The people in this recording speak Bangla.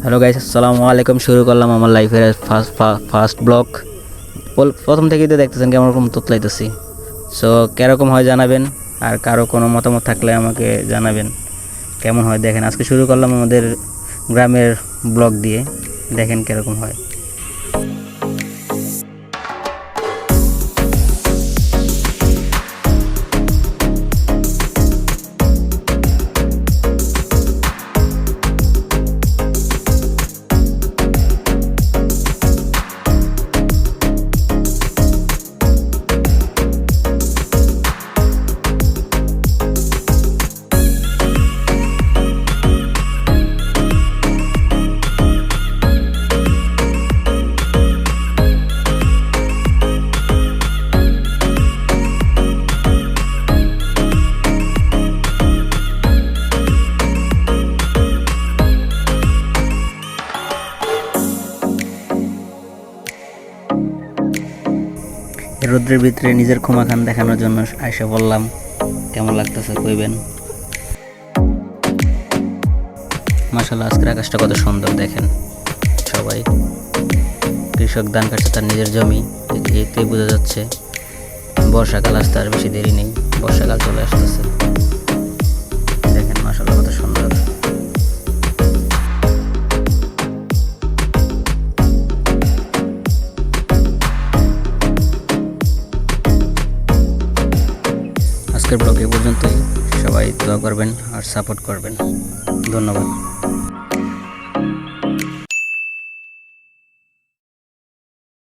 হ্যালো গাইস, আসসালামু আলাইকুম। শুরু করলাম আমার লাইফের ফার্স্ট ব্লগ। প্রথম থেকেই তো দেখতেছেন কেমন রকম তোতলাইতেছি। সো কীরকম হয় জানাবেন, আর কারো কোনো মতামত থাকলে আমাকে জানাবেন কেমন হয়। দেখেন, আজকে শুরু করলাম আমাদের গ্রামের ব্লগ দিয়ে, দেখেন কীরকম হয়। রোদ্রের ভিতরে নিজের ক্ষমাখান দেখানোর জন্য আইসা বললাম, কেমন লাগতেছে কইবেন। মাশাআল্লাহ, আজকের আকাশটা কত সুন্দর দেখেন। সবাই কৃষক ধান কাটছে তার নিজের জমি, এতেই বোঝা যাচ্ছে বর্ষাকাল আসতে আর বেশি দেরি নেই, বর্ষাকাল চলে আসতেছে। দেখেন মাশাআল্লাহ কত সুন্দর। আজকের ব্লগ এই পর্যন্তই। সবাই দোয়া করবেন আর সাপোর্ট করবেন। ধন্যবাদ।